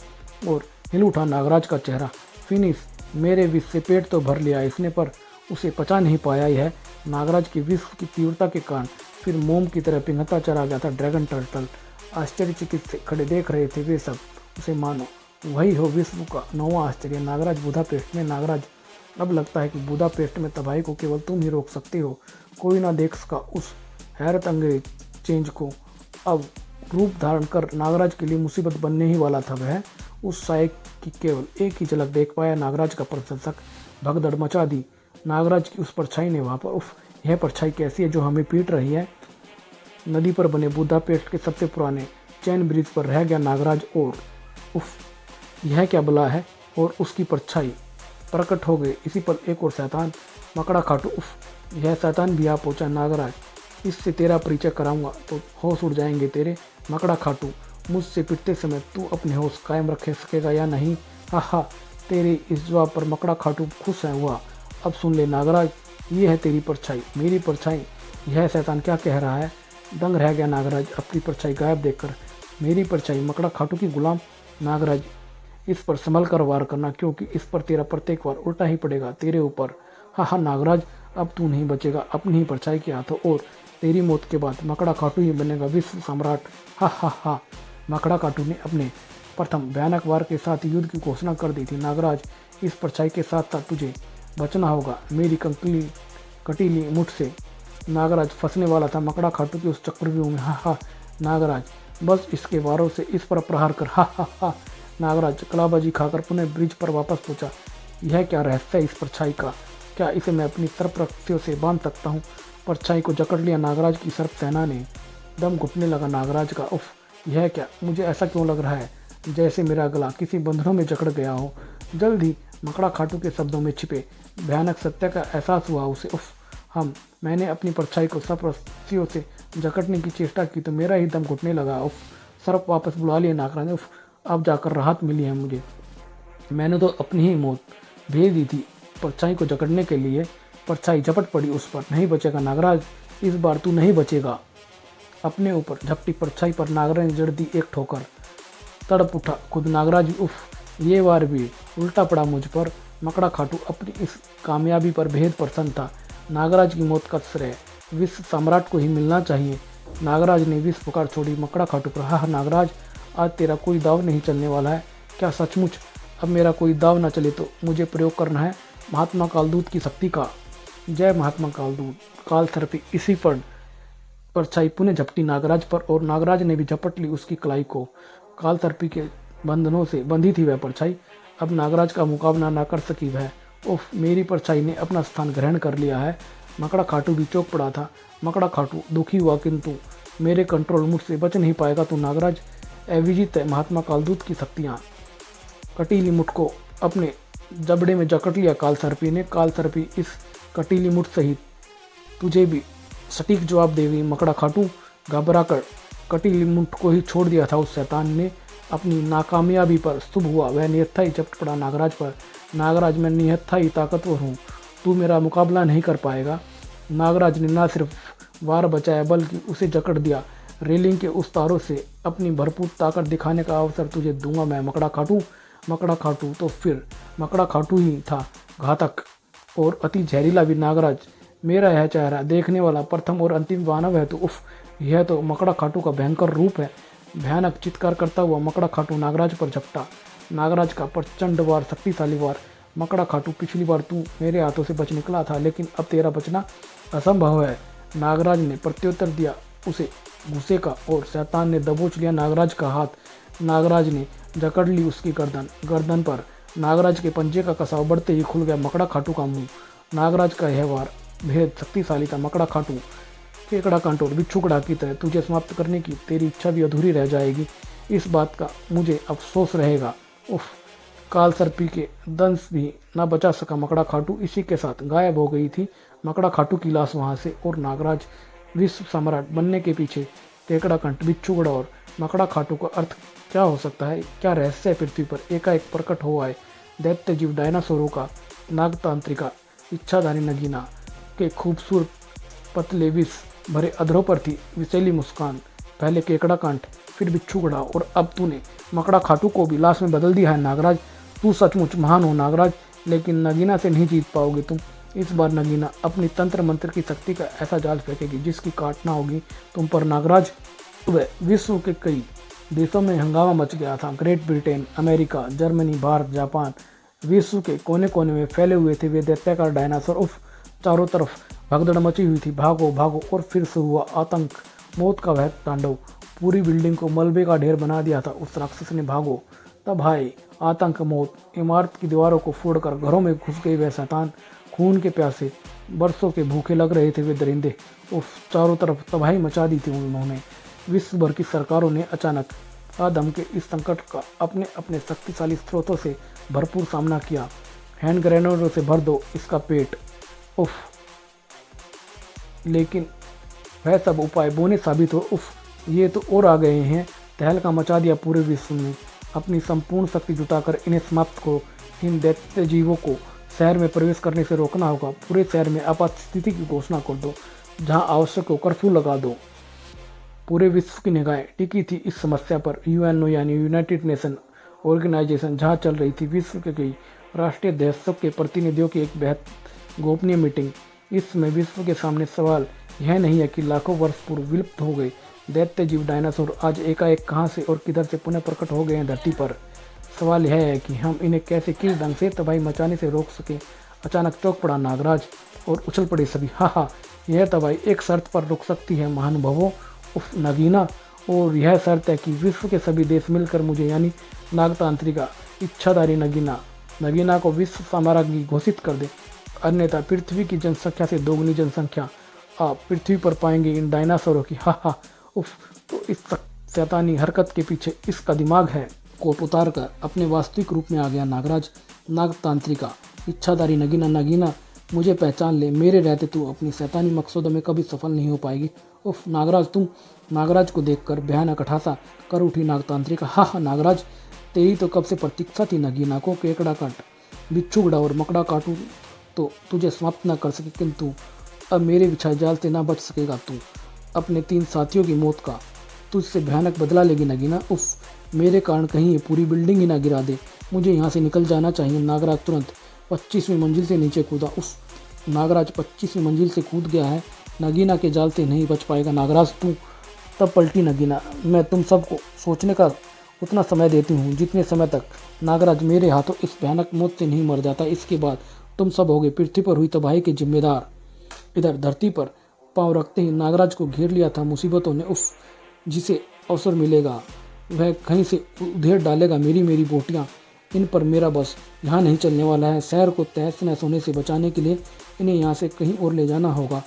और हिल उठा नागराज का चेहरा। फिनिश, मेरे विष से पेट तो भर लिया इसने, पर उसे पचा नहीं पाया ही है। नागराज की विष की तीव्रता के कारण फिर मोम की तरह पिघलता चला गया था ड्रैगन टर्टल। आश्चर्यचकित से खड़े देख रहे थे वे सब उसे, मानो वही हो विश्व का नौवां आश्चर्य। नागराज बुदापेस्ट में। नागराज, अब लगता है कि बुदापेस्ट में तबाही को केवल तुम ही रोक सकते हो। कोई ना देख सका उस हैरत अंगेज चेंज को। अब रूप धारण कर नागराज के लिए मुसीबत बनने ही वाला था। वह उस साय की केवल एक ही झलक देख पाया। नागराज का प्रशंसक भगदड़ मचा दी नागराज की उस परछाई ने वहाँ पर। उफ, यह परछाई कैसी है जो हमें पीट रही है? नदी पर बने बुदापेस्ट के सबसे पुराने चैन ब्रिज पर रह गया नागराज और उफ, यह क्या बला है? और उसकी परछाई प्रकट हो गई। इसी पर एक और शैतान मकड़ा खाटू। उफ, यह शैतान भी आ पहुंचा। नागराज, इससे तेरा परिचय कराऊंगा तो होश उड़ जाएंगे तेरे। मकड़ा खाटू, मुझसे पिटते समय तू अपने होश कायम रख सकेगा या नहीं? हा, तेरे इस जवाब पर मकड़ा खाटू खुश है हुआ। अब सुन ले नागराज, ये है तेरी परछाई, मेरी परछाई। यह शैतान क्या कह रहा है? दंग रह गया नागराज अपनी परछाई गायब देखकर। मेरी परछाई मकड़ा खाटू की गुलाम? नागराज, इस पर संभल कर वार करना, क्योंकि इस पर तेरा प्रत्येक वार उल्टा ही पड़ेगा तेरे ऊपर। हा नागराज, अब तू नहीं बचेगा अपनी ही परछाई के हाथों, और तेरी मौत के बाद मकड़ा खाटू ही बनेगा विश्व सम्राट। हा। मकड़ा खाटू ने अपने प्रथम भयानक वार के साथ युद्ध की घोषणा कर दी थी। नागराज, इस परछाई के साथ साथ तुझे बचना होगा मेरी कटीली मुठ से। नागराज फंसने वाला था मकड़ा खाटू के उस चक्रव्यूह में। हा नागराज, बस इसके वारों से इस पर प्रहार कर। हा। नागराज कलाबाजी खाकर पुनः ब्रिज पर वापस पहुंचा। यह क्या रहस्य है इस परछाई का? क्या इसे मैं अपनी सर्प रस्सियों से बांध सकता हूँ? परछाई को जकड़ लिया नागराज की सर्प सेना ने। दम घुटने लगा नागराज का। उफ, यह क्या? मुझे ऐसा क्यों लग रहा है जैसे मेरा गला किसी बंधनों में जकड़ गया हो? जल्द ही मकड़ा खाटू के शब्दों में छिपे भयानक सत्य का एहसास हुआ उसे। उफ, मैंने अपनी परछाई को सर्प रस्सियों से जकड़ने की चेष्टा की तो मेरा ही दम घुटने लगा। उफ, सर्प वापस बुला लिया नागराज। उफ, अब जाकर राहत मिली है मुझे। मैंने तो अपनी ही मौत भेज दी थी परछाई को जकड़ने के लिए। परछाई झपट पड़ी उस पर। नहीं बचेगा नागराज, इस बार तू नहीं बचेगा। अपने ऊपर झपटी परछाई पर नागराज ने जड़ दी एक ठोकर। तड़प उठा खुद नागराज भी। उफ, ये वार भी उल्टा पड़ा मुझ पर। मकड़ा खाटू अपनी इस कामयाबी पर बेहद प्रसन्न था। नागराज की मौत का श्रेय विश्व सम्राट को ही मिलना चाहिए। नागराज ने विष पुकार छोड़ी मकड़ा खाटू पर। हा नागराज, आज तेरा कोई दाव नहीं चलने वाला है क्या? सचमुच अब मेरा कोई दाव न चले तो मुझे प्रयोग करना है महात्मा कालदूत की शक्ति का। जय महात्मा कालदूत। काल सर्पी इसी पर परछाई पुनः झपटी नागराज पर और नागराज ने भी झपट ली उसकी कलाई को। काल सर्पी के बंधनों से बंधी थी वह परछाई, अब नागराज का मुकाबला ना कर सकी वह। उफ, मेरी परछाई ने अपना स्थान ग्रहण कर लिया है। मकड़ा खाटू भी चौंक पड़ा था। मकड़ा खाटू दुखी हुआ, किंतु मेरे कंट्रोल मुझसे बच नहीं पाएगा तू नागराज। अविजित है महात्मा कालदूत की शक्तियाँ। कटीली मुठ को अपने जबड़े में जकड़ लिया काल सर्पी ने। काल सर्पी इस कटीली मुठ सहित तुझे भी सटीक जवाब देगी मकड़ा खाटू। घबरा कर कटीली मुठ को ही छोड़ दिया था उस शैतान ने। अपनी नाकामयाबी पर शुभ हुआ वह निहत्था ही झपट पड़ा नागराज पर। नागराज, मैं निहत्था ही ताकतवर हूँ, तू मेरा मुकाबला नहीं कर पाएगा। नागराज ने न सिर्फ वार बचाया बल्कि उसे जकड़ दिया। रेलिंग के उस तारों से अपनी भरपूर ताकत दिखाने का अवसर तुझे दूंगा मैं मकड़ा खाटू। मकड़ा खाटू तो फिर मकड़ा खाटू ही था, घातक और अति जहरीला भी। नागराज, मेरा यह चेहरा देखने वाला प्रथम और अंतिम मानव है तो उफ, यह तो मकड़ा खाटू का भयंकर रूप है। भयानक चित्कार करता हुआ मकड़ा खाटू नागराज पर झपटा। नागराज का प्रचंड वार, शक्तिशाली वार। मकड़ा खाटू, पिछली बार तू मेरे हाथों से बच निकला था, लेकिन अब तेरा बचना असंभव है। नागराज ने प्रत्युत्तर दिया उसे गुस्से का और शैतान ने दबोच लिया नागराज का हाथ। नागराज ने जकड़ ली उसकी गर्दन पर। नागराज के पंजे का कसाव बढ़ते ही खुल गया मकड़ा खाटू का मुंह। नागराज का यह वार बेहद शक्तिशाली था। मकड़ा खाटू, केकड़ा कंटोर बिच्छूकड़ा की तरह तुझे समाप्त करने की तेरी इच्छा भी अधूरी रह जाएगी, इस बात का मुझे अफसोस रहेगा। उफ, काल सर्पी के दंश भी न बचा सका मकड़ा खाटू। इसी के साथ गायब हो गई थी मकड़ा खाटू की लाश वहाँ से, और नागराज विश्व सम्राट बनने के पीछे केकड़ा कंठ, बिच्छूकड़ा और मकड़ा खाटू का अर्थ क्या हो सकता है? क्या रहस्य पृथ्वी पर एकाएक प्रकट हो आए? दैत्य जीव डायनासोरों का नागतांत्रिका इच्छाधारी नगीना के खूबसूरत पतले विष भरे अधरों पर थी विषैली मुस्कान। पहले केकड़ा कांट, फिर बिच्छू गड़ा, और अब तूने मकड़ा खाटू को भी लाश में बदल दिया है नागराज। तू सचमुच महान हो नागराज, लेकिन नगीना से नहीं जीत पाओगे तुम। इस बार नगीना अपनी तंत्र मंत्र की शक्ति का ऐसा जाल फेंकेगी जिसकी काटना होगी तुम पर नागराज। वह विश्व के कई देशों में हंगामा मच गया था। Great Britain, America, Germany, Bharat, Japan, विश्व के कोने कोने में फैले हुए थे वे दैत्याकार डायनासोर। उफ, चारों तरफ भगदड़ मची हुई थी। भागो भागो, और फिर से हुआ आतंक, मौत का वह तांडव। पूरी बिल्डिंग को मलबे का ढेर बना दिया था उस राक्षस ने। भागो, तब हाय आतंक, मौत। इमारत की दीवारों को फोड़कर घरों में घुस गए वह शैतान। खून के प्यासे, बरसों के भूखे लग रहे थे वे दरिंदे। उफ, चारों तरफ तबाही मचा दी थी उन्होंने। विश्व भर की सरकारों ने अचानक आदम के इस संकट का अपने अपने शक्तिशाली स्रोतों से भरपूर सामना किया। हैंड ग्रेनेडों से भर दो इसका पेट। उफ, लेकिन वह सब उपाय बोने साबित हो। उफ, ये तो और आ गए हैं। तहलका मचा दिया पूरे विश्व में। अपनी संपूर्ण शक्ति जुटाकर इन्हें समाप्त करो। इन दैत्य जीवों को शहर में प्रवेश करने से रोकना होगा। पूरे शहर में आपात स्थिति की घोषणा कर दो। जहां आवश्यक हो कर्फ्यू लगा दो। पूरे विश्व की निगाहें टिकी थी इस समस्या पर। यूएनओ यानी यूनाइटेड नेशन ऑर्गेनाइजेशन, जहां चल रही थी विश्व के कई राष्ट्रीय देशों के प्रतिनिधियों की एक बेहद गोपनीय मीटिंग। इसमें विश्व के सामने सवाल यह नहीं है कि लाखों वर्ष पूर्व विलुप्त हो गए दैत्य जीव डायनासोर आज एकाएक कहां से और किधर से पुनः प्रकट हो गए हैं धरती पर। सवाल यह है कि हम इन्हें कैसे, किस ढंग से तबाही मचाने से रोक सकें। अचानक चौंक पड़ा नागराज और उछल पड़े सभी। हा, यह तबाही एक शर्त पर रुक सकती है महानुभावों। उफ, नगीना, और यह शर्त है कि विश्व के सभी देश मिलकर मुझे यानी नागतांत्रिका इच्छाधारी नगीना को विश्व साम्राज्ञी घोषित कर दे। अन्यथा पृथ्वी की जनसंख्या से दोगुनी जनसंख्या आप पृथ्वी पर पाएंगे इन डायनासोरों की। हा, उफ, तो इस शैतानी हरकत के पीछे इसका दिमाग है। कोट उतार कर अपने वास्तविक रूप में आ गया नागराज। नागतांत्रिका इच्छाधारी नगीना, मुझे पहचान ले। मेरे रहते तू अपनी शैतानी मकसदों में कभी सफल नहीं हो पाएगी। उफ नागराज, तुम। नागराज को देखकर भयानक अठासा कर उठी नागतांत्रिका। हा, नागराज, तेरी तो कब से प्रतीक्षा थी नगीना को। केकड़ा काट, बिच्छू गड़ा और मकड़ा काटू तो तुझे समाप्त न कर सके, किंतु अब मेरे बिछाए जाल से ना बच सकेगा तू। अपने 3 साथियों की मौत का तुझसे भयानक बदला लेगी नगीना। उफ, मेरे कारण कहीं ये पूरी बिल्डिंग ही ना गिरा दे। मुझे यहाँ से निकल जाना चाहिए। नागराज तुरंत 25वीं मंजिल से नीचे कूदा। उफ, नागराज 25वीं मंजिल से कूद गया है। नगीना के जाल से नहीं बच पाएगा नागराज तू। तब पलटी नगीना। मैं तुम सबको सोचने का उतना समय देती हूँ जितने समय तक नागराज मेरे हाथों इस भयानक मौत से नहीं मर जाता। इसके बाद तुम सब होगे पृथ्वी पर हुई तबाही के जिम्मेदार। इधर धरती पर पांव रखते ही नागराज को घेर लिया था मुसीबतों ने। उफ, जिसे अवसर मिलेगा वह कहीं से उधेड़ डालेगा मेरी बोटियाँ। इन पर मेरा बस यहाँ नहीं चलने वाला है। शहर को तहस नहस होने से बचाने के लिए इन्हें यहाँ से कहीं और ले जाना होगा।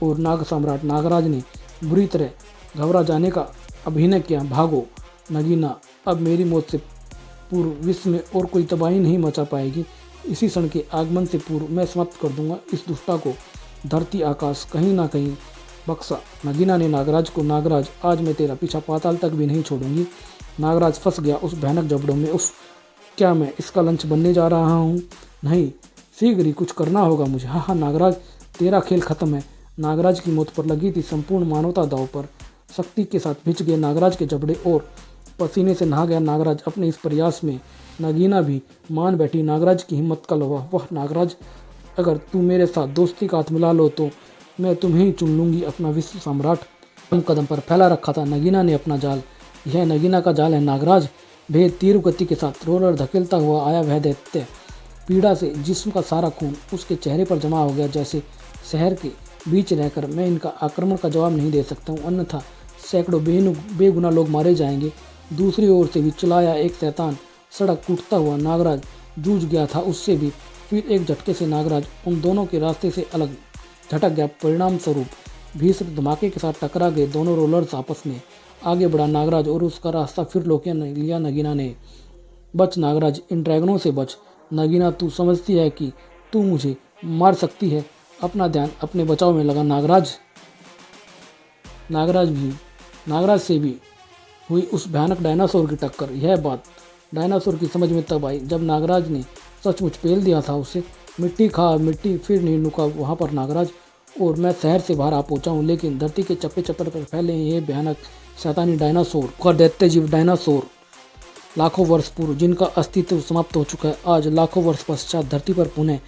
और नाग सम्राट नागराज ने बुरी तरह घबरा जाने का अभिनय किया। भागो नगीना, अब मेरी मौत से पूर्व विश्व में और कोई तबाही नहीं मचा पाएगी। इसी क्षण के आगमन से पूर्व मैं समाप्त कर दूंगा इस दुष्टा को। धरती आकाश कहीं ना कहीं बक्सा नगीना ने नागराज को। नागराज, आज मैं तेरा पीछा पाताल तक भी नहीं छोड़ूंगी। नागराज फंस गया उस भयानक जबड़ों में। उफ, क्या मैं इसका लंच बनने जा रहा हूँ? नहीं, शीघ्र ही कुछ करना होगा मुझे। हाँ, नागराज, तेरा खेल खत्म है। नागराज की मौत पर लगी थी संपूर्ण मानवता दांव पर। शक्ति के साथ भिज गए नागराज के जबड़े और पसीने से नहा गया नागराज अपने इस प्रयास में। नगीना भी मान बैठी नागराज की हिम्मत का लोहा। वह नागराज, अगर तू मेरे साथ दोस्ती का हाथ मिला लो तो मैं तुम्हें ही चुन लूंगी अपना विश्व सम्राट। कदम पर फैला रखा था नगीना ने अपना जाल। यह नगीना का जाल है नागराज। भेद तीव्र गति के साथ रोलर धकेलता हुआ आया वह दैत्य। पीड़ा से जिस्म का सारा खून उसके चेहरे पर जमा हो गया। जैसे शहर के बीच रहकर मैं इनका आक्रमण का जवाब नहीं दे सकता हूँ, अन्यथा सैकड़ों बेगुनाह लोग मारे जाएंगे। दूसरी ओर से भी चलाया एक शैतान सड़क कूटता हुआ नागराज जूझ गया था उससे भी। फिर एक झटके से नागराज उन दोनों के रास्ते से अलग झटक गया। परिणाम स्वरूप भीषण धमाके के साथ टकरा गए दोनों रोलर्स आपस में। आगे बढ़ा नागराज और उसका रास्ता फिर रोक लिया नगीना ने। बच नागराज, इन ड्रैगनों से बच। नगीना, तू समझती है कि तू मुझे मार सकती है? अपना ध्यान अपने बचाव में लगा नागराज से भी हुई उस भयानक डायनासोर की टक्कर। यह बात डायनासोर की समझ में तब आई जब नागराज ने सचमुच पेल दिया था उसे। मिट्टी खा मिट्टी, फिर नहीं रुका वहाँ पर नागराज। और मैं शहर से बाहर आ पहुंचा हूँ, लेकिन धरती के चप्पे चप्पे पर फैले हैं ये भयानक शैतानी डायनासोर और दैत्य जीव डायनासोर। लाखों वर्ष पूर्व जिनका अस्तित्व समाप्त हो चुका है, आज लाखों वर्ष पश्चात धरती पर पुनः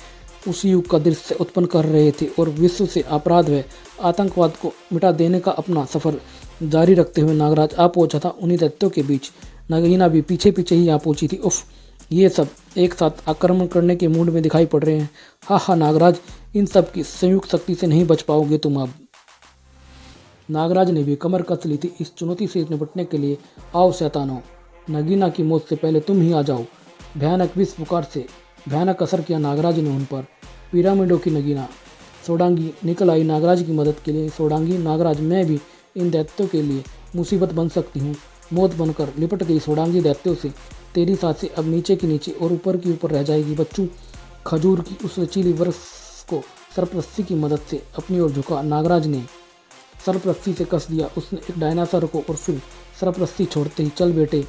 उसी युग का दृश्य उत्पन्न कर रहे थे और विश्व से अपराध व आतंकवाद को मिटा देने का अपना सफर जारी रखते हुए नागराज आ पहुंचा था। उन्हीं दैत्यों के बीच नगीना भी पीछे पीछे ही आ पहुंची थी। उफ, ये सब एक साथ आक्रमण करने के मूड में दिखाई पड़ रहे हैं। हा हा नागराज, इन सब की संयुक्त शक्ति से नहीं बच पाओगे तुम अब। नागराज ने भी कमर कस ली थी इस चुनौती से निपटने के लिए। आओ शैतानों, नगीना की मौत से पहले तुम ही आ जाओ। भयानक विष पुकार से भयानक असर किया नागराज ने उन पर। पिरामिडों की नगीना सोडांगी निकल आई नागराज की मदद के लिए। सोडांगी, नागराज, मैं भी इन दैत्यों के लिए मुसीबत बन सकती हूँ। मौत बनकर लिपट गई सोडांगी दैत्यों से। तेरी सांसें अब नीचे की नीचे और ऊपर की ऊपर रह जाएगी बच्चू। खजूर की उस लचीली वृक्ष को सरपरस्ती की मदद से अपनी ओर झुका नागराज ने सरपरस्ती से कस दिया उसने एक डायनासोर को और फिर सरपरस्ती छोड़ते ही, चल बेटे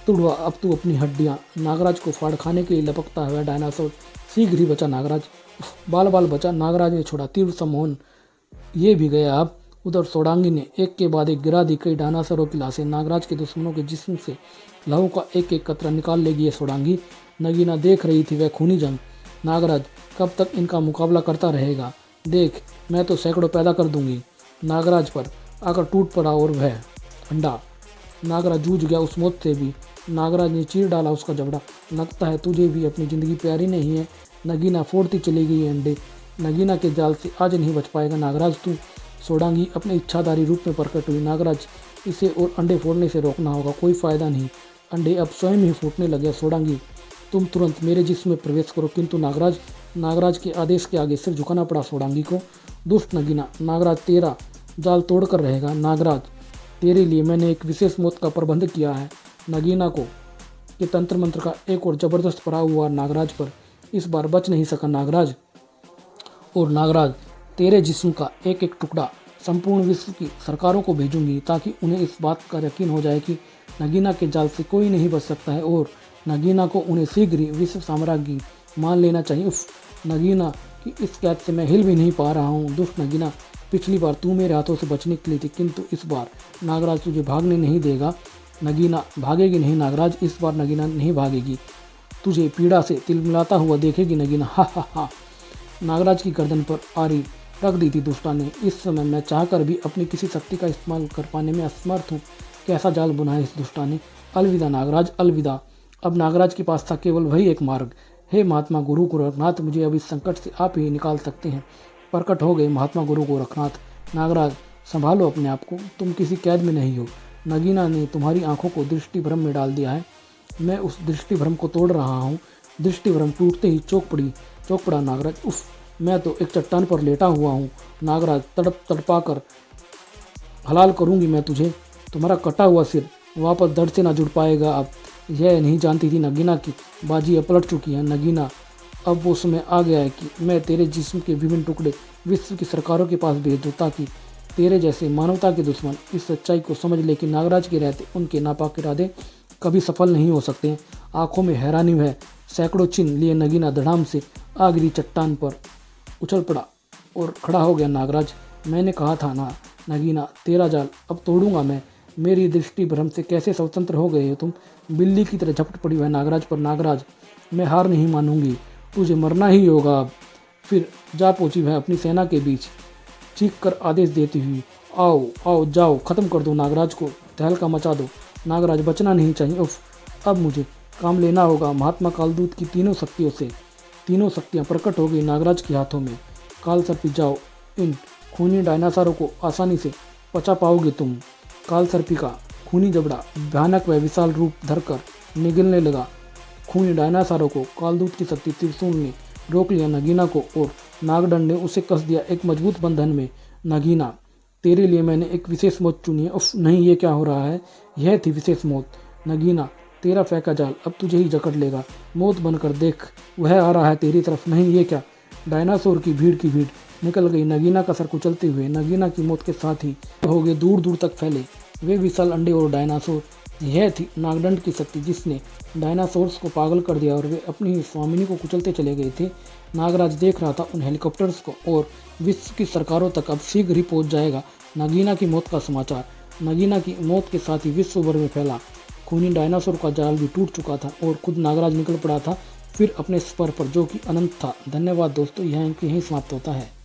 तुड़वा अब तू अपनी हड्डियाँ। नागराज को फाड़ खाने के लिए लपकता हुआ डायनासोर शीघ्र ही बचा नागराज। बाल बाल बचा। नागराज ने छोड़ा तीव्र सम्मोहन, ये भी गया अब। उधर सोडांगी ने एक के बाद एक गिरा दी कई डायनासोरों की लाशें। नागराज के दुश्मनों के जिस्म से लहू का एक एक कतरा निकाल लेगी ये सोडांगी। नगीना देख रही थी वह खूनी जंग। नागराज कब तक इनका मुकाबला करता रहेगा? देख, मैं तो सैकड़ों पैदा कर दूंगी। नागराज पर आकर टूट पड़ा और वह अंडा। नागराज जूझ गया उस मौत से भी। नागराज ने चीर डाला उसका जबड़ा। लगता है तुझे भी अपनी ज़िंदगी प्यारी नहीं है। नगीना फोड़ती चली गई अंडे। नगीना के जाल से आज नहीं बच पाएगा नागराज तू। सोडांगी अपने इच्छाधारी रूप में प्रकट हुई। नागराज, इसे और अंडे फोड़ने से रोकना होगा, कोई फ़ायदा नहीं। अंडे अब स्वयं ही फूटने लगे। सोडांगी, तुम तुरंत मेरे जिस्म में प्रवेश करो। किंतु नागराज के आदेश के आगे सिर झुकाना पड़ा सोडांगी को। दुष्ट नगीना, नागराज तेरा जाल तोड़कर रहेगा। नागराज, तेरे लिए मैंने एक विशेष मौत का प्रबंध किया है। नगीना को के तंत्र मंत्र का एक और जबरदस्त प्रभाव हुआ नागराज पर। इस बार बच नहीं सका नागराज। और नागराज, तेरे जिस्म का एक एक टुकड़ा संपूर्ण विश्व की सरकारों को भेजूंगी ताकि उन्हें इस बात का यकीन हो जाए कि नगीना के जाल से कोई नहीं बच सकता है और नगीना को उन्हें शीघ्र ही विश्व साम्राज्य मान लेना चाहिए। उफ, नगीना की इस कैद से मैं हिल भी नहीं पा रहा हूँ। दुष्ट नगीना, पिछली बार तू मेरे हाथों से बचने के लिए थी, किंतु इस बार नागराज तुझे भागने नहीं देगा। नगीना भागेगी नहीं नागराज, इस बार नगीना नहीं भागेगी। तुझे पीड़ा से तिलमिलाता हुआ देखेगी नगीना। हा हा हा। नागराज की गर्दन पर आरी रख दी थी दुष्टा ने। इस समय मैं चाहकर भी अपनी किसी शक्ति का इस्तेमाल कर पाने में असमर्थ हूँ। कैसा जाल बुना है इस दुष्टा ने। अलविदा नागराज, अलविदा। अब नागराज के पास था केवल वही एक मार्ग। हे महात्मा गुरु गोरखनाथ, मुझे अब इस संकट से आप ही निकाल सकते हैं। प्रकट हो गए महात्मा गुरु गोरखनाथ। नागराज, संभालो अपने आप को, तुम किसी कैद में नहीं हो। नगीना ने तुम्हारी आंखों को दृष्टि भ्रम में डाल दिया है। मैं उस दृष्टि भ्रम को तोड़ रहा हूँ। दृष्टि भ्रम टूटते ही चौंक पड़ा नागराज। उफ, मैं तो एक चट्टान पर लेटा हुआ हूँ। नागराज, तड़पा कर हलाल करूँगी मैं तुझे। तुम्हारा कटा हुआ सिर वापस दर्द से ना जुड़ पाएगा अब। यह नहीं जानती थी नगीना की बाजी अब पलट चुकी है। नगीना, अब वो समय आ गया है कि मैं तेरे जिस्म के विभिन्न टुकड़े विश्व की सरकारों के पास भेज दूँ ताकि तेरे जैसे मानवता के दुश्मन इस सच्चाई को समझ ले कि नागराज के रहते उनके नापाक इरादे कभी सफल नहीं हो सकते। आंखों में हैरानी है। सैकड़ों चिन्ह लिए नगीना धड़ाम से आ गिरी चट्टान पर उछल पड़ा और खड़ा हो गया। नागराज, मैंने कहा था ना नगीना, तेरा जाल अब तोड़ूंगा मैं। मेरी दृष्टि भ्रम से कैसे स्वतंत्र हो गए हो तुम। बिल्ली की तरह झपट पड़ी है नागराज पर। नागराज, मैं हार नहीं मानूंगी, तुझे मरना ही होगा अब। फिर जा पहुंची वह अपनी सेना के बीच, चीख कर आदेश देती हुई, आओ आओ, जाओ, ख़त्म कर दो नागराज को, तहलका मचा दो। नागराज, बचना नहीं चाहिए। उफ, अब मुझे काम लेना होगा। महात्मा कालदूत की तीनों शक्तियों से तीनों शक्तियाँ प्रकट हो गई नागराज के हाथों में। काल सर्पी, जाओ, इन खूनी डायनासोरों को आसानी से पचा पाओगे तुम। काल सर्पी का खूनी जबड़ा भयानक व विशाल रूप धरकर निगलने लगा। खूनी डायनासोरों को कालदूत की शक्ति त्रिशूल ने रोक लिया नगीना को और नागदंड ने उसे कस दिया एक मजबूत बंधन में। नगीना, तेरे लिए मैंने एक विशेष मौत चुनी है। उफ, नहीं, ये क्या हो रहा है। यह थी विशेष मौत। नगीना, तेरा फेंका जाल अब तुझे ही जकड़ लेगा। मौत बनकर देख, वह आ रहा है तेरी तरफ। नहीं, ये क्या। डायनासोर की भीड़ निकल गई नगीना का सर कुचलते हुए। नगीना की मौत के साथ ही हो गए दूर दूर तक फैले वे विशाल अंडे और डायनासोर। यह थी नागदंड की शक्ति जिसने डायनासोर्स को पागल कर दिया और वे अपनी ही स्वामिनी को कुचलते चले गए थे। नागराज देख रहा था उन हेलीकॉप्टर्स को और विश्व की सरकारों तक अब शीघ्र ही पहुंच जाएगा नगीना की मौत का समाचार। नगीना की मौत के साथ ही विश्व भर में फैला खूनी डायनासोर का जाल भी टूट चुका था और खुद नागराज निकल पड़ा था फिर अपने सफर पर, जो कि अनंत था। धन्यवाद दोस्तों, यहीं समाप्त होता है।